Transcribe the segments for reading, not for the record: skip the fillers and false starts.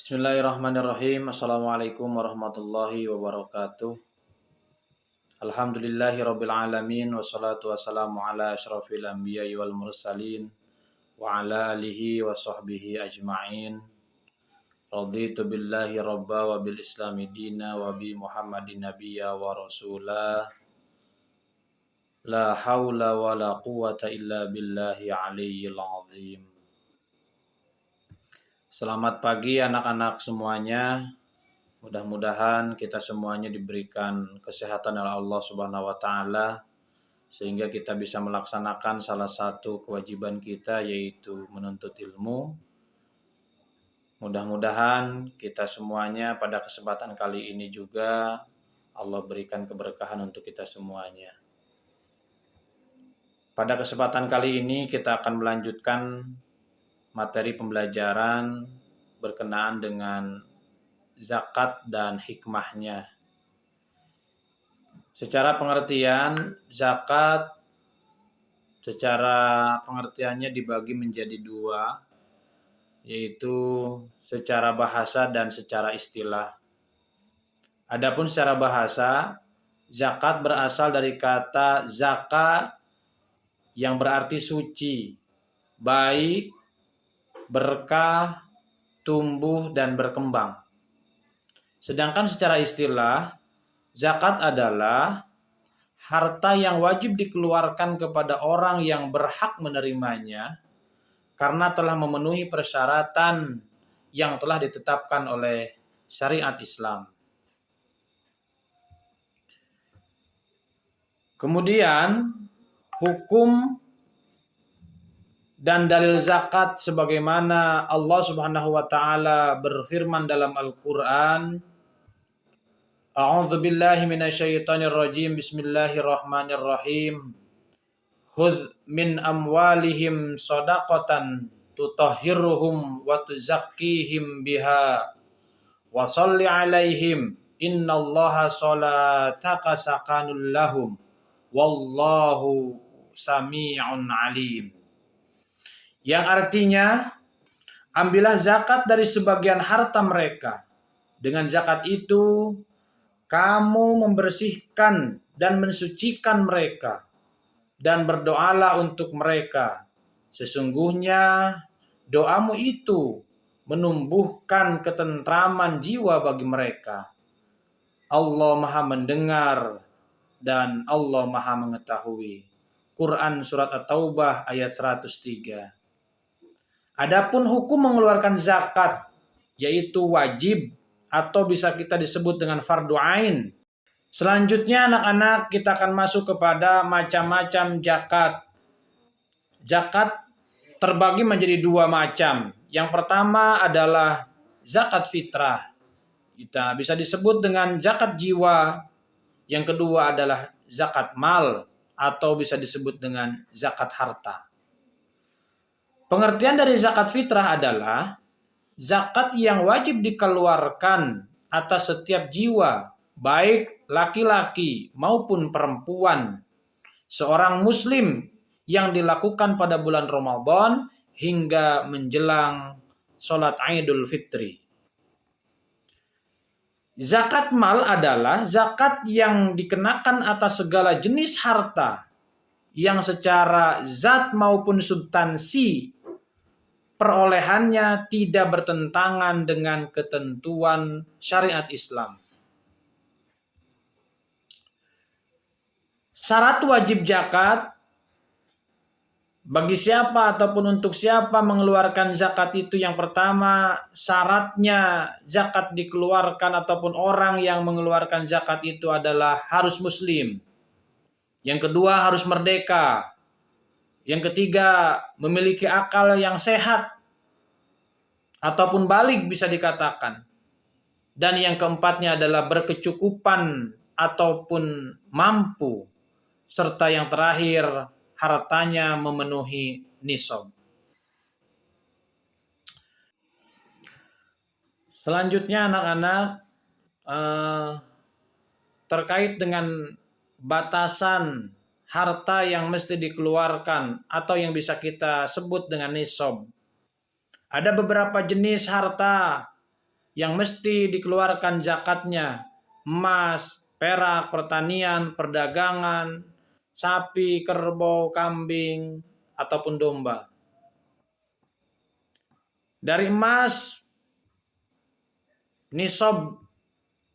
Bismillahirrahmanirrahim. Assalamualaikum warahmatullahi wabarakatuh. Alhamdulillahirabbil alamin wassalatu wassalamu ala asyrafil anbiya'i wal mursalin wa ala alihi wa sahbihi ajma'in. Raditu billahi rabba wa bil islami dina wa bi Muhammadin nabiyya wa rasulah. La haula wa la quwata illa billahi aliyyil azim. Selamat pagi anak-anak semuanya. Mudah-mudahan kita semuanya diberikan kesehatan oleh Allah Subhanahu wa taala sehingga kita bisa melaksanakan salah satu kewajiban kita, yaitu menuntut ilmu. Mudah-mudahan kita semuanya pada kesempatan kali ini juga Allah berikan keberkahan untuk kita semuanya. Pada kesempatan kali ini kita akan melanjutkan materi pembelajaran berkenaan dengan zakat dan hikmahnya. Secara pengertian, zakat secara pengertiannya dibagi menjadi dua, yaitu secara bahasa dan secara istilah. Adapun secara bahasa, zakat berasal dari kata zaka yang berarti suci, baik, berkah, tumbuh, dan berkembang. Sedangkan secara istilah, zakat adalah harta yang wajib dikeluarkan kepada orang yang berhak menerimanya karena telah memenuhi persyaratan yang telah ditetapkan oleh syariat Islam. Kemudian, hukum dan dalil zakat sebagaimana Allah Subhanahu wa taala berfirman dalam Al-Qur'an, A'udzu billahi minasyaitonir rajim. Bismillahirrahmanirrahim. Khudz min amwalihim shadaqatan tutahhiruhum wa tuzakkihim biha wa shalli 'alaihim innallaha sholataka sakanul lahum wallahu sami'un 'alim. Yang artinya, ambillah zakat dari sebagian harta mereka. Dengan zakat itu kamu membersihkan dan mensucikan mereka, dan berdoalah untuk mereka. Sesungguhnya doamu itu menumbuhkan ketentraman jiwa bagi mereka. Allah Maha mendengar dan Allah Maha mengetahui. Quran Surat At-Taubah ayat 103. Adapun hukum mengeluarkan zakat, yaitu wajib atau bisa kita disebut dengan fardu ain. Selanjutnya anak-anak kita akan masuk kepada macam-macam zakat. Zakat terbagi menjadi dua macam. Yang pertama adalah zakat fitrah. Kita bisa disebut dengan zakat jiwa. Yang kedua adalah zakat mal atau bisa disebut dengan zakat harta. Pengertian dari zakat fitrah adalah zakat yang wajib dikeluarkan atas setiap jiwa, baik laki-laki maupun perempuan, seorang muslim yang dilakukan pada bulan Ramadan hingga menjelang sholat Idul Fitri. Zakat mal adalah zakat yang dikenakan atas segala jenis harta yang secara zat maupun substansi perolehannya tidak bertentangan dengan ketentuan syariat Islam. Syarat wajib zakat bagi siapa ataupun untuk siapa mengeluarkan zakat itu, yang pertama syaratnya zakat dikeluarkan ataupun orang yang mengeluarkan zakat itu adalah harus muslim. Yang kedua harus merdeka. Yang ketiga memiliki akal yang sehat ataupun balik bisa dikatakan. Dan yang keempatnya adalah berkecukupan ataupun mampu. Serta yang terakhir hartanya memenuhi nisab. Selanjutnya anak-anak terkait dengan batasan harta yang mesti dikeluarkan atau yang bisa kita sebut dengan nisab. Ada beberapa jenis harta yang mesti dikeluarkan zakatnya: emas, perak, pertanian, perdagangan, sapi, kerbau, kambing, ataupun domba. Dari emas, nisab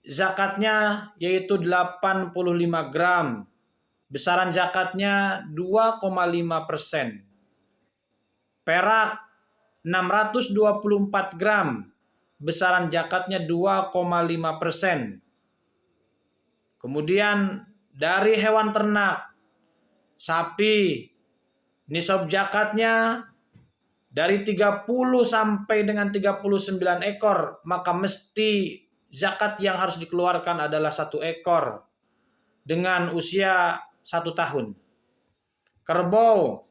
zakatnya yaitu 85 gram. Besaran zakatnya 2,5%. Perak 624 gram. Besaran zakatnya 2,5%. Kemudian dari hewan ternak, sapi, nisab zakatnya dari 30 sampai dengan 39 ekor, maka mesti zakat yang harus dikeluarkan adalah 1 ekor dengan usia 1 tahun. Kerbau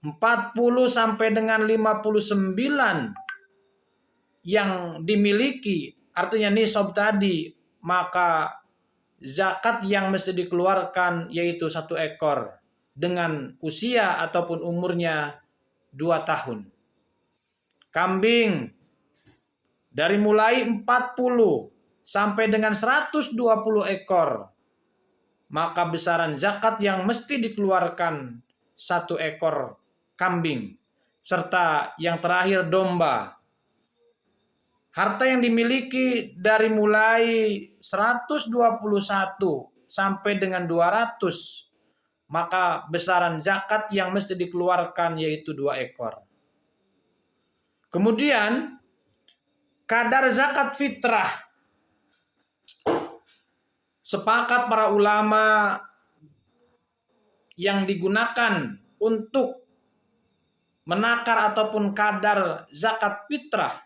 40 sampai dengan 59 yang dimiliki, artinya nisab tadi, maka zakat yang mesti dikeluarkan yaitu 1 ekor dengan usia ataupun umurnya 2 tahun. Kambing dari mulai 40 sampai dengan 120 ekor, maka besaran zakat yang mesti dikeluarkan 1 ekor kambing. Serta yang terakhir domba. Harta yang dimiliki dari mulai 121 sampai dengan 200, maka besaran zakat yang mesti dikeluarkan yaitu 2 ekor. Kemudian kadar zakat fitrah. Sepakat para ulama yang digunakan untuk menakar ataupun kadar zakat fitrah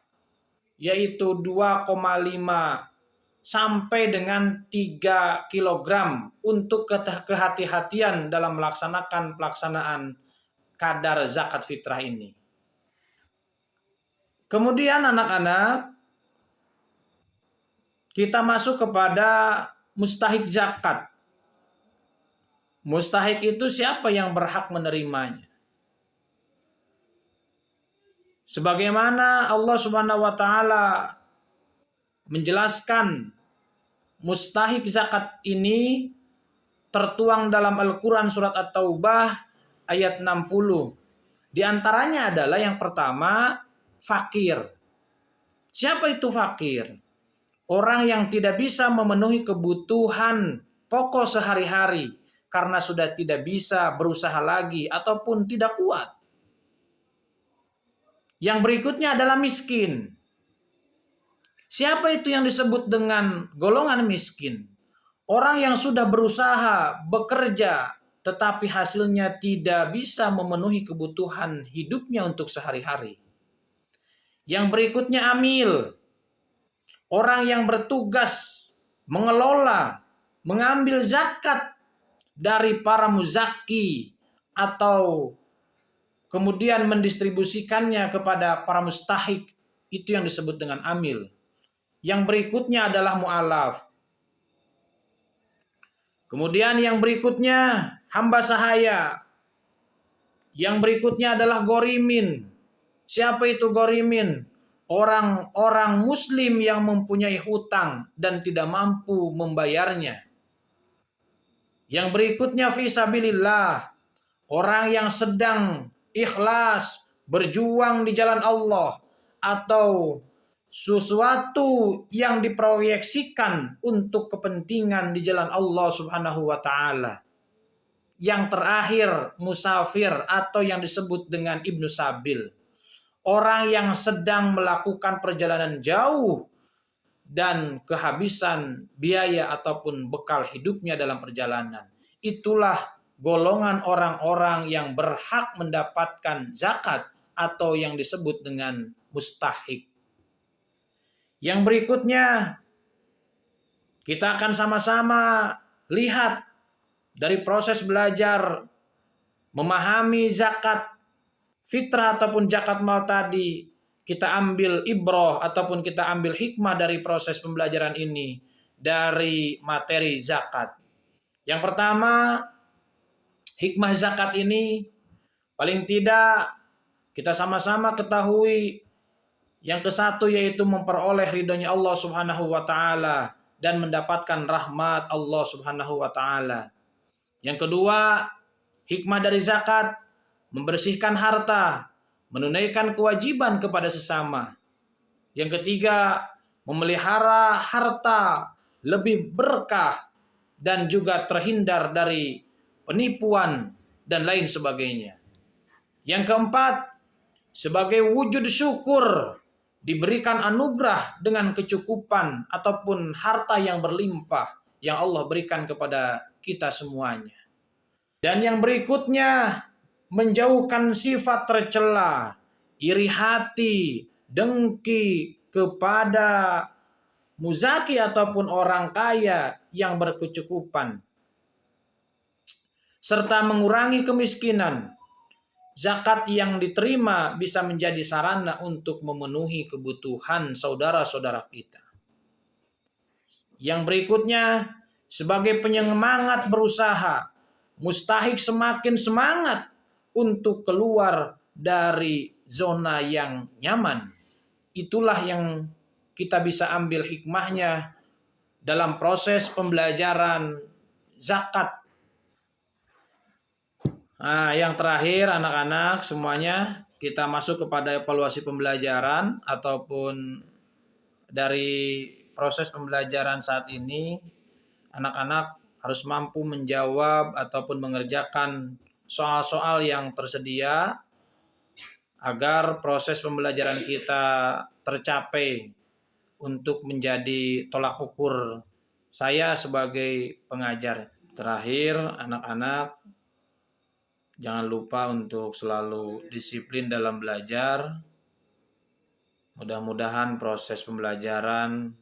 yaitu 2,5 sampai dengan 3 kilogram untuk kehati-hatian dalam melaksanakan pelaksanaan kadar zakat fitrah ini. Kemudian anak-anak, kita masuk kepada mustahik zakat. Mustahik itu siapa yang berhak menerimanya? Sebagaimana Allah Subhanahu wa taala menjelaskan mustahik zakat ini tertuang dalam Al-Qur'an surat At-Taubah ayat 60. Di antaranya adalah yang pertama, fakir. Siapa itu fakir? Orang yang tidak bisa memenuhi kebutuhan pokok sehari-hari karena sudah tidak bisa berusaha lagi ataupun tidak kuat. Yang berikutnya adalah miskin. Siapa itu yang disebut dengan golongan miskin? Orang yang sudah berusaha, bekerja, tetapi hasilnya tidak bisa memenuhi kebutuhan hidupnya untuk sehari-hari. Yang berikutnya amil. Orang yang bertugas mengelola, mengambil zakat dari para muzaki atau kemudian mendistribusikannya kepada para mustahik, itu yang disebut dengan amil. Yang berikutnya adalah mu'alaf. Kemudian yang berikutnya hamba sahaya. Yang berikutnya adalah gorimin. Siapa itu gorimin? Orang-orang muslim yang mempunyai hutang dan tidak mampu membayarnya. Yang berikutnya fisabilillah. Orang yang sedang ikhlas berjuang di jalan Allah atau sesuatu yang diproyeksikan untuk kepentingan di jalan Allah Subhanahu wa taala. Yang terakhir musafir atau yang disebut dengan ibnu sabil. Orang yang sedang melakukan perjalanan jauh dan kehabisan biaya ataupun bekal hidupnya dalam perjalanan. Itulah golongan orang-orang yang berhak mendapatkan zakat atau yang disebut dengan mustahik. Yang berikutnya, kita akan sama-sama lihat dari proses belajar memahami zakat fitrah ataupun zakat mal tadi. Kita ambil ibrah ataupun kita ambil hikmah dari proses pembelajaran ini dari materi zakat. Yang pertama, hikmah zakat ini paling tidak kita sama-sama ketahui Yang ke-1 yaitu memperoleh ridhonya Allah Subhanahu wa taala dan mendapatkan rahmat Allah Subhanahu wa taala. Yang kedua, hikmah dari zakat membersihkan harta, menunaikan kewajiban kepada sesama. Yang ketiga, memelihara harta lebih berkah dan juga terhindar dari penipuan dan lain sebagainya. Yang keempat, sebagai wujud syukur diberikan anugerah dengan kecukupan ataupun harta yang berlimpah yang Allah berikan kepada kita semuanya. Dan yang berikutnya, menjauhkan sifat tercela, iri hati, dengki kepada muzaki ataupun orang kaya yang berkecukupan, serta mengurangi kemiskinan. Zakat yang diterima bisa menjadi sarana untuk memenuhi kebutuhan saudara-saudara kita. Yang berikutnya, sebagai penyemangat berusaha, mustahik semakin semangat untuk keluar dari zona yang nyaman. Itulah yang kita bisa ambil hikmahnya dalam proses pembelajaran zakat. Nah, yang terakhir anak-anak semuanya, kita masuk kepada evaluasi pembelajaran ataupun dari proses pembelajaran saat ini. Anak-anak harus mampu menjawab ataupun mengerjakan soal-soal yang tersedia agar proses pembelajaran kita tercapai untuk menjadi tolak ukur saya sebagai pengajar. Terakhir, anak-anak jangan lupa untuk selalu disiplin dalam belajar. Mudah-mudahan proses pembelajaran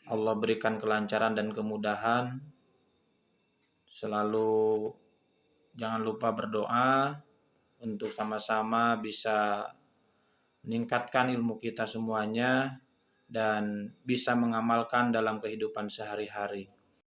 Allah berikan kelancaran dan kemudahan. Selalu jangan lupa berdoa untuk sama-sama bisa meningkatkan ilmu kita semuanya dan bisa mengamalkan dalam kehidupan sehari-hari.